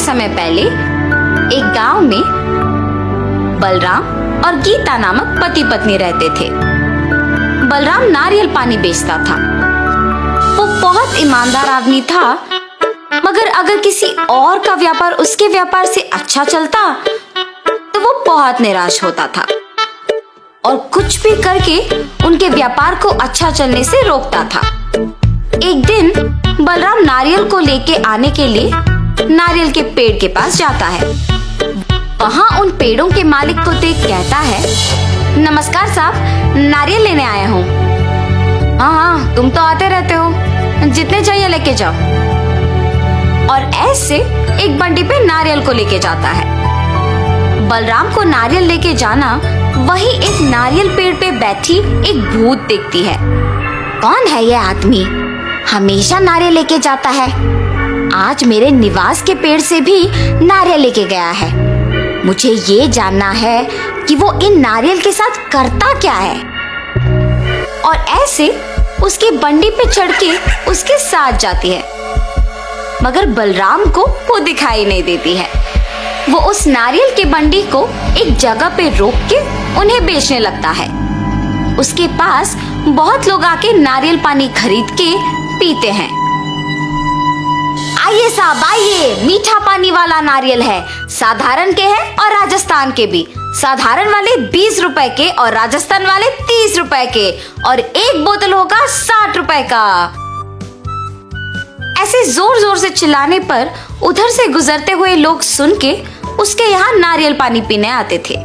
समय पहले एक गांव में बलराम और गीता नामक पति पत्नी रहते थे। बलराम नारियल पानी बेचता था। वो बहुत ईमानदार आदमी था, मगर अगर किसी और का व्यापार उसके व्यापार से अच्छा चलता तो वो बहुत निराश होता था और कुछ भी करके उनके व्यापार को अच्छा चलने से रोकता था। एक दिन बलराम नारियल को लेके आने के लिए नारियल के पेड़ के पास जाता है। वहाँ उन पेड़ों के मालिक को देख कहता है, नमस्कार साहब, नारियल लेने आया हूँ। हाँ, तुम तो आते रहते हो, जितने चाहिए लेके जाओ। और ऐसे एक बंडी पे नारियल को लेके जाता है। बलराम को नारियल लेके जाना वही एक नारियल पेड़ पे बैठी एक भूत देखती है। कौन है ये आदमी, हमेशा नारियल लेके जाता है, आज मेरे निवास के पेड़ से भी नारियल लेके गया है। मुझे ये जानना है कि वो इन नारियल के साथ करता क्या है। और ऐसे उसकी बंडी पे चढ़ के उसके साथ जाती है, मगर बलराम को वो दिखाई नहीं देती है। वो उस नारियल की बंडी को एक जगह पे रोक के उन्हें बेचने लगता है। उसके पास बहुत लोग आके नारियल पानी खरीद के पीते हैं। आइए साहब आइए, मीठा पानी वाला नारियल है, साधारण के हैं और राजस्थान के भी। साधारण वाले 20 रुपए के और राजस्थान वाले 30 रुपए के, और एक बोतल होगा 60 रुपए का। ऐसे जोर जोर से चिल्लाने पर उधर से गुजरते हुए लोग सुन के उसके यहाँ नारियल पानी पीने आते थे।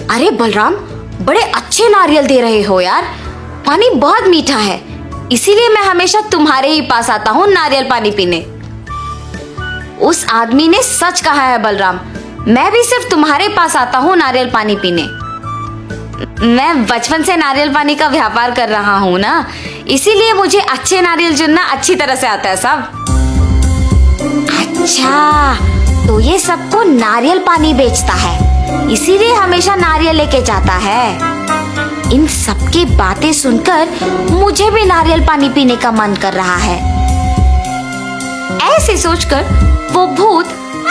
अरे बलराम, बड़े अच्छे नारियल दे रहे हो यार, पानी बहुत मीठा है, इसीलिए मैं हमेशा तुम्हारे ही पास आता हूँ नारियल पानी पीने। उस आदमी ने सच कहा है बलराम, मैं भी सिर्फ तुम्हारे पास आता हूँ नारियल पानी पीने। मैं बचपन से नारियल पानी का व्यापार कर रहा हूँ ना, इसीलिए मुझे अच्छे नारियल चुनना अच्छी तरह से आता है साहब। अच्छा, तो ये सबको नारियल पानी बेचता है, इसीलिए हमेशा नारियल लेके जाता है। इन सबकी बातें सुनकर मुझे भी नारियल पानी पीने का मन कर रहा है। ऐसे सोचकर वो भूत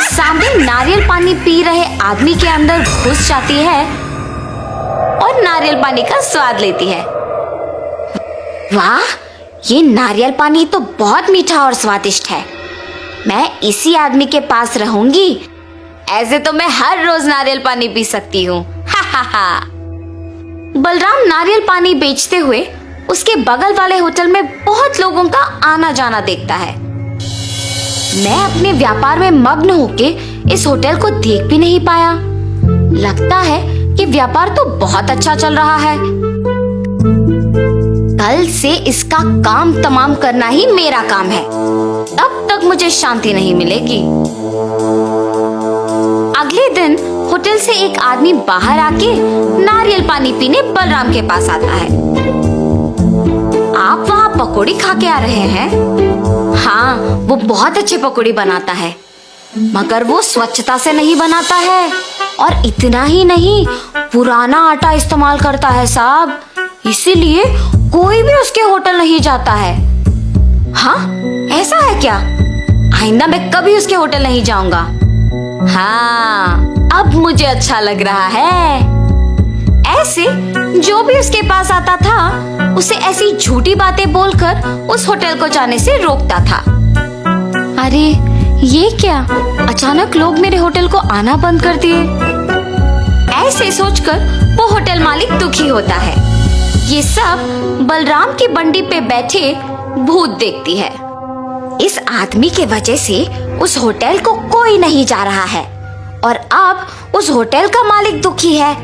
सामने नारियल पानी पी रहे आदमी के अंदर घुस जाती है और नारियल पानी का स्वाद लेती है। वाह, ये नारियल पानी तो बहुत मीठा और स्वादिष्ट है, मैं इसी आदमी के पास रहूंगी, ऐसे तो मैं हर रोज नारियल पानी पी सकती हूँ। हा हा हा। बलराम नारियल पानी बेचते हुए उसके बगल वाले होटल में बहुत लोगों का आना जाना देखता है। मैं अपने व्यापार में मग्न होके इस होटल को देख भी नहीं पाया। लगता है कि व्यापार तो बहुत अच्छा चल रहा है। कल से इसका काम तमाम करना ही मेरा काम है, तब तक मुझे शांति नहीं मिलेगी। अगले दिन होटल से एक आदमी बाहर आके नारियल पानी पीने बलराम के पास आता है। आप वहाँ पकौड़ी खा के आ रहे हैं? हाँ, वो बहुत अच्छे पकौड़ी बनाता है, मगर वो स्वच्छता से नहीं बनाता है, और इतना ही नहीं, पुराना आटा इस्तेमाल करता है साहब, इसीलिए कोई भी उसके होटल नहीं जाता है। हाँ, ऐसा है क्या? आइंदा मैं कभी उसके होटल नहीं जाऊंगा। हाँ, अब मुझे अच्छा लग रहा है। ऐसे जो भी उसके पास आता था उसे ऐसी झूठी बातें बोलकर उस होटल को जाने से रोकता था। अरे ये क्या, अचानक लोग मेरे होटल को आना बंद कर दिए। ऐसे सोचकर वो होटल मालिक दुखी होता है। ये सब बलराम की बंडी पे बैठे भूत देखती है। इस आदमी के वजह से उस होटल को कोई नहीं जा रहा है, और अब उस होटल का मालिक दुखी है।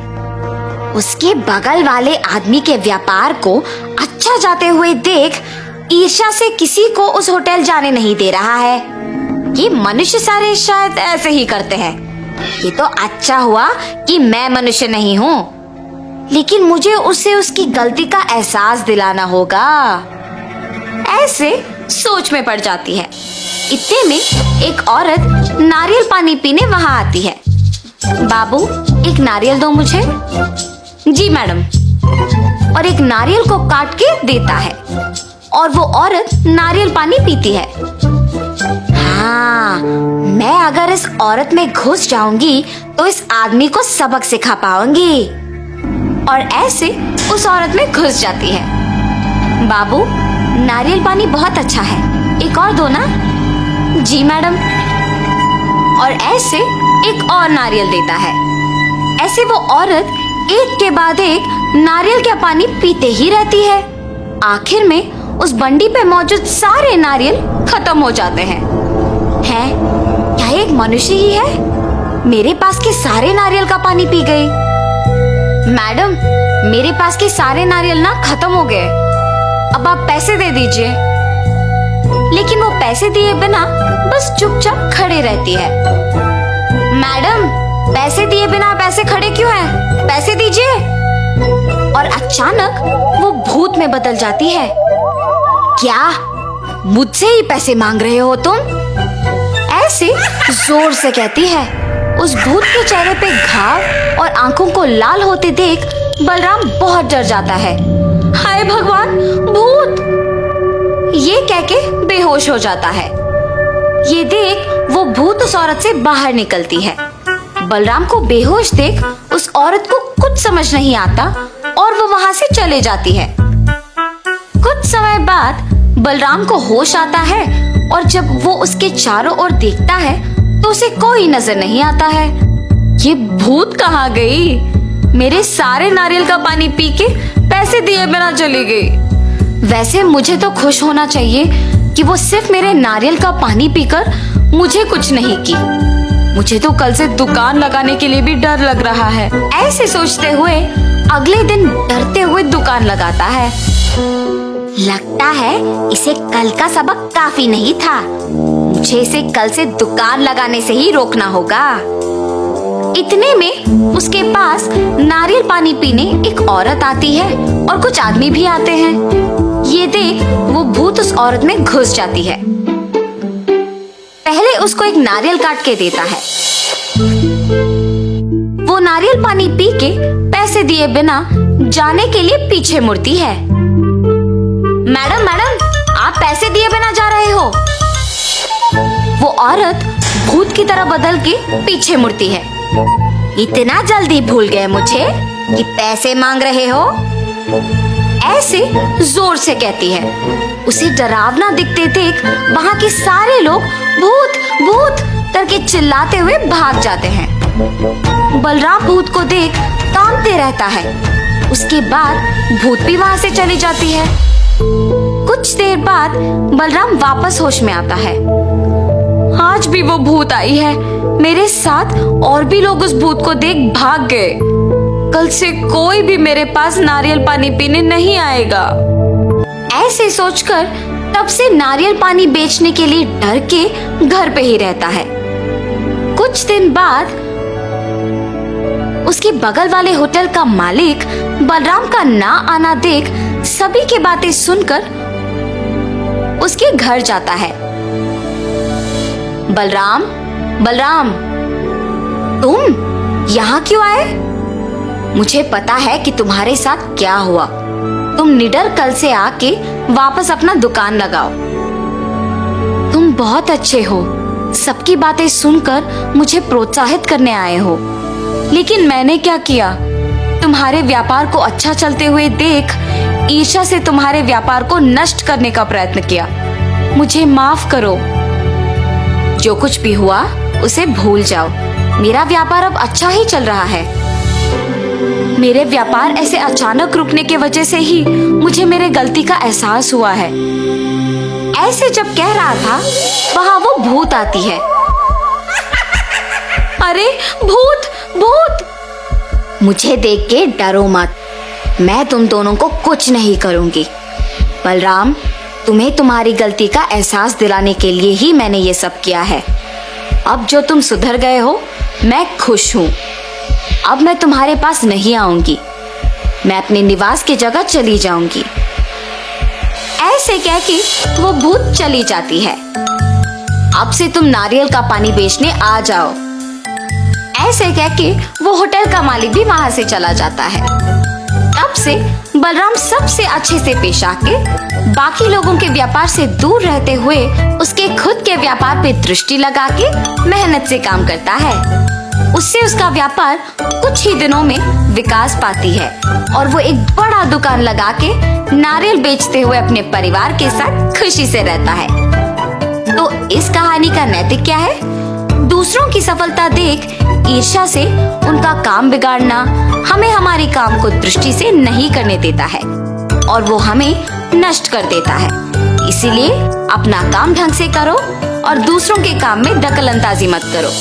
उसके बगल वाले आदमी के व्यापार को अच्छा जाते हुए देख ईर्ष्या से किसी को उस होटल जाने नहीं दे रहा है। ये मनुष्य सारे शायद ऐसे ही करते हैं। ये तो अच्छा हुआ कि मैं मनुष्य नहीं हूँ, लेकिन मुझे उसे उसकी गलती का एहसास दिलाना होगा। ऐसे सोच में पड़ जाती है। इतने में एक औरत नारियल पानी पीने वहां आती है। बाबू, एक नारियल दो मुझे। जी मैडम। और एक नारियल को काट के देता है, और वो औरत नारियल पानी पीती है। हाँ, हाँ, मैं अगर इस औरत में घुस जाऊंगी तो इस आदमी को सबक सिखा पाऊंगी। और ऐसे उस औरत में घुस जाती है। बाबू, नारियल पानी बहुत अच्छा है, एक और दो ना। जी मैडम। और ऐसे एक और नारियल देता है। ऐसे वो औरत एक के बाद एक नारियल का पानी पीते ही रहती है। आखिर में उस बंडी पे मौजूद सारे नारियल खत्म हो जाते हैं। क्या एक मनुष्य ही है? मेरे पास के सारे नारियल का पानी पी गई। मैडम, मेरे पास के सारे नारियल ना खत्म हो गए, अब आप पैसे दे दीजिए। लेकिन वो पैसे दिए बिना बस चुपचाप खड़े रहती है। मैडम, पैसे दिए बिना आप ऐसे खड़े क्यों हैं? पैसे दीजिए। और अचानक वो भूत में बदल जाती है। क्या मुझसे ही पैसे मांग रहे हो तुम? ऐसे जोर से कहती है। उस भूत के चेहरे पे घाव और आंखों को लाल होते देख बलराम बहुत डर जाता है। हाय भगवान, भूत! ये कह के बेहोश हो जाता है। ये देख वो भूत उस औरत से बाहर निकलती है। बलराम को बेहोश देख उस औरत को कुछ समझ नहीं आता और वो वहां से चले जाती है। कुछ समय बाद बलराम को होश आता है और जब वो उसके चारों ओर देखता है तो उसे कोई नजर नहीं आता है। ये भूत कहाँ गई? मेरे सारे नारियल का पानी पी के पैसे दिए बिना चली गई। वैसे मुझे तो खुश होना चाहिए कि वो सिर्फ मेरे नारियल का पानी पीकर मुझे कुछ नहीं की। मुझे तो कल से दुकान लगाने के लिए भी डर लग रहा है। ऐसे सोचते हुए अगले दिन डरते हुए दुकान लगाता है। लगता है इसे कल का सबक काफी नहीं था। मुझे इसे कल से दुकान लगाने से ही रोकना होगा। इतने में उसके पास नारियल पानी पीने एक औरत आती है और कुछ आदमी भी आते हैं। ये देख वो भूत उस औरत में घुस जाती है। पहले उसको एक नारियल काट के देता है। वो नारियल पानी पी के पैसे दिए बिना जाने के लिए पीछे मुड़ती है। मैडम, मैडम, आप पैसे दिए बिना जा रहे हो? वो औरत भूत की तरह बदल के पीछे मुड़ती है। इतना जल्दी भूल गए मुझे कि पैसे मांग रहे हो? ऐसे जोर से कहती है। उसे डरावना दिखते देख वहां के सारे लोग भूत भूत करके चिल्लाते हुए भाग जाते हैं। बलराम भूत को देख कांपते रहता है। उसके बाद भूत भी वहां से चली जाती है। कुछ देर बाद बलराम वापस होश में आता है। आज भी वो भूत आई है। मेरे साथ और भी लोग उस भूत को देख भाग गए। कल से कोई भी मेरे पास नारियल पानी पीने नहीं आएगा। ऐसे सोचकर तब से नारियल पानी बेचने के लिए डर के घर पे ही रहता है। कुछ दिन बाद उसके बगल वाले होटल का मालिक बलराम का ना आना देख सभी की बातें सुनकर उसके घर जाता है। बलराम, बलराम, तुम यहाँ क्यों आए? मुझे पता है कि तुम्हारे साथ क्या हुआ। तुम निडर कल से आके वापस अपना दुकान लगाओ। तुम बहुत अच्छे हो। सबकी बातें सुनकर मुझे प्रोत्साहित करने आए हो। लेकिन मैंने क्या किया? तुम्हारे व्यापार को अच्छा चलते हुए देख ईर्ष्या से तुम्हारे व्यापार को नष्ट करने का प्रयत्न किया। मुझे माफ करो। जो कुछ भी हुआ उसे भूल जाओ। मेरा व्यापार अब अच्छा ही चल रहा है। मेरे व्यापार ऐसे अचानक रुकने की वजह से ही मुझे मेरे गलती का एहसास हुआ है। ऐसे जब कह रहा था वहां वो भूत आती है। अरे भूत, भूत! मुझे देख के डरो मत। मैं तुम दोनों को कुछ नहीं करूंगी। बलराम, तुम्हें तुम्हारी गलती का एहसास दिलाने के लिए ही मैंने ये सब किया है। अब जो तुम सुधर गए हो, मैं खुश हूँ। अब मैं तुम्हारे पास नहीं आऊंगी। मैं अपने निवास की जगह चली जाऊंगी। ऐसे कह के वो भूत चली जाती है। अब से तुम नारियल का पानी बेचने आ जाओ। ऐसे कह के वो होटल का मालिक भी वहां से चला जाता है। तब से बलराम सबसे अच्छे से पेश आके बाकी लोगों के व्यापार से दूर रहते हुए उसके खुद के व्यापार पे दृष्टि लगा के मेहनत से काम करता है। उससे उसका व्यापार कुछ ही दिनों में विकास पाती है और वो एक बड़ा दुकान लगा के नारियल बेचते हुए अपने परिवार के साथ खुशी से रहता है। तो इस कहानी का नैतिक क्या है? दूसरों की सफलता देख ईर्ष्या से उनका काम बिगाड़ना हमें हमारे काम को दृष्टि से नहीं करने देता है और वो हमें नष्ट कर देता है। इसीलिए अपना काम ढंग से करो और दूसरों के काम में दखल अंदाजी मत करो।